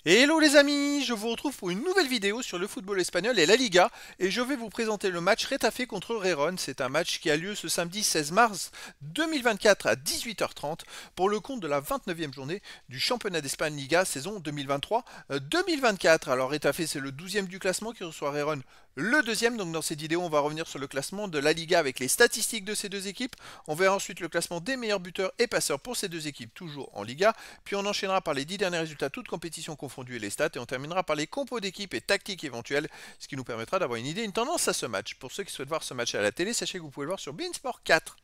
Hello les amis, je vous retrouve pour une nouvelle vidéo sur le football espagnol et la Liga et je vais vous présenter le match Retafe contre Rérone. C'est un match qui a lieu ce samedi 16 mars 2024 à 18h30 pour le compte de la 29e journée du championnat d'Espagne Liga saison 2023-2024. Alors Retafe c'est le 12e du classement qui reçoit Rérone le deuxième. Donc dans cette vidéo on va revenir sur le classement de la Liga avec les statistiques de ces deux équipes. On verra ensuite le classement des meilleurs buteurs et passeurs pour ces deux équipes toujours en Liga. Puis on enchaînera par les 10 derniers résultats toutes compétitions confondues et les stats, et on terminera par les compos d'équipe et tactiques éventuelles, ce qui nous permettra d'avoir une idée, une tendance à ce match. Pour ceux qui souhaitent voir ce match à la télé, sachez que vous pouvez le voir sur beIN Sport 4.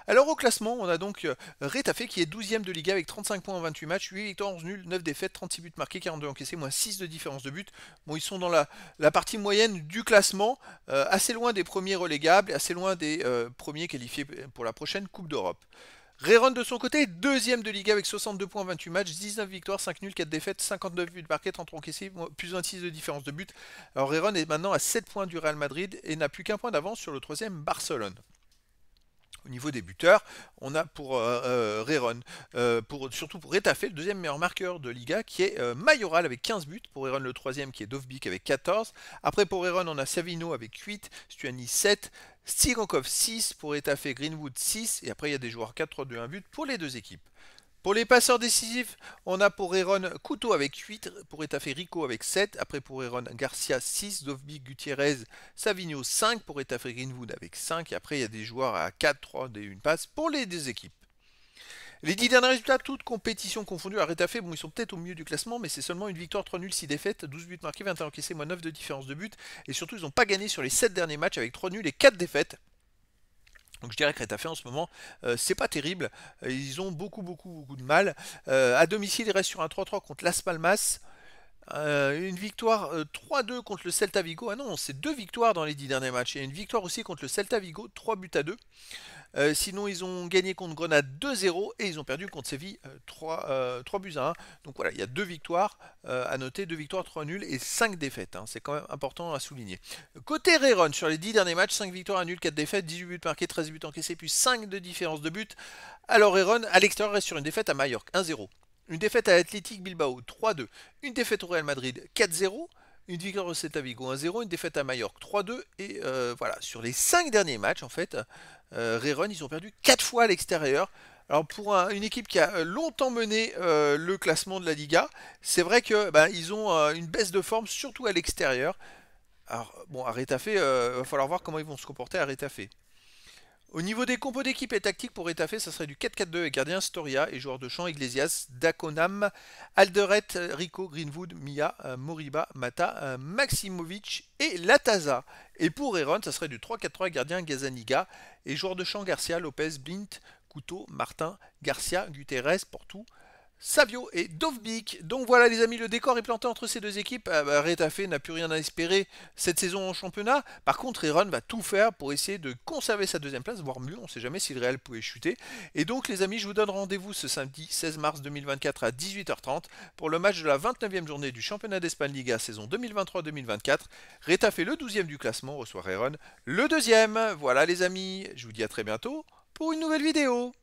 Alors au classement, on a donc Retafe qui est 12e de Liga avec 35 points en 28 matchs, 8 victoires, 11 nuls, 9 défaites, 36 buts marqués, 42 encaissés, moins 6 de différence de but. Bon, ils sont dans la partie moyenne du classement, assez loin des premiers relégables, assez loin des premiers qualifiés pour la prochaine Coupe d'Europe. Rérone de son côté, deuxième de Liga avec 62 points en 28 matchs, 19 victoires, 5 nuls, 4 défaites, 59 buts marqués, 30 encaissés, plus 26 de différence de but. Alors Rérone est maintenant à 7 points du Real Madrid et n'a plus qu'un point d'avance sur le troisième Barcelone. Au niveau des buteurs, on a pour Rérone, surtout pour Retafe, le deuxième meilleur marqueur de Liga, qui est Mayoral avec 15 buts. Pour Rérone, le troisième, qui est Dovbyk avec 14. Après, pour Rérone, on a Savino avec 8, Stuani 7, Stigankov 6, pour Retafe, Greenwood 6. Et après, il y a des joueurs 4-3-2-1 but pour les deux équipes. Pour les passeurs décisifs, on a pour Rérone Couto avec 8, pour Retafe Rico avec 7, après pour Rérone Garcia 6, Dovbyk, Gutiérrez, Savigno 5, pour Retafe Greenwood avec 5, et après il y a des joueurs à 4, 3 et une passe pour les deux équipes. Les 10 derniers résultats, toutes compétitions confondues à Retafe, bon ils sont peut-être au milieu du classement, mais c'est seulement une victoire, 3 nuls, 6 défaites, 12 buts marqués, 21 encaissés, moins 9 de différence de but, et surtout ils n'ont pas gagné sur les 7 derniers matchs avec 3 nuls et 4 défaites. Donc je dirais que Retafe en ce moment, c'est pas terrible. Ils ont beaucoup de mal. À domicile, ils restent sur un 3-3 contre Las Palmas. Une victoire 3-2 contre le Celta Vigo. Ah non, c'est deux victoires dans les 10 derniers matchs. Il y a une victoire aussi contre le Celta Vigo, 3 buts à 2. Sinon, ils ont gagné contre Grenade 2-0 et ils ont perdu contre Séville 3 buts à 1. Donc voilà, il y a deux victoires à noter, deux victoires, 3 nuls et 5 défaites. Hein. C'est quand même important à souligner. Côté Rérone, sur les 10 derniers matchs, 5 victoires, 1 nul, 4 défaites, 18 buts marqués, 13 buts encaissés, puis 5 de différence de but. Alors Rérone, à l'extérieur, reste sur une défaite à Majorque 1-0. Une défaite à Athletic Bilbao 3-2. Une défaite au Real Madrid 4-0. Une victoire au Celta Vigo 1-0, une défaite à Majorque 3-2. Et voilà, sur les 5 derniers matchs, en fait, Rérone, ils ont perdu 4 fois à l'extérieur. Alors pour une équipe qui a longtemps mené le classement de la Liga, c'est vrai que ils ont une baisse de forme, surtout à l'extérieur. Alors bon, à Retafe, il va falloir voir comment ils vont se comporter à Retafe. Au niveau des compos d'équipe et tactique pour Retafe, ça serait du 4-4-2 avec gardien Storia et joueur de champ Iglesias, Daconam, Alderet, Rico, Greenwood, Mia, Moriba, Mata, Maximovic et Lataza. Et pour Heron, ça serait du 3-4-3 gardien Gazaniga et joueur de champ Garcia, Lopez, Blint, Couto, Martin, Garcia, Guterres, Portou, Savio et Dovbyk. Donc voilà les amis, le décor est planté entre ces deux équipes. Retafe n'a plus rien à espérer cette saison en championnat. Par contre, Heron va tout faire pour essayer de conserver sa deuxième place, voire mieux, on ne sait jamais si le Real pouvait chuter. Et donc les amis, je vous donne rendez-vous ce samedi 16 mars 2024 à 18h30 pour le match de la 29e journée du championnat d'Espagne Liga saison 2023-2024. Retafe le 12e du classement reçoit Heron le deuxième. Voilà les amis, je vous dis à très bientôt pour une nouvelle vidéo.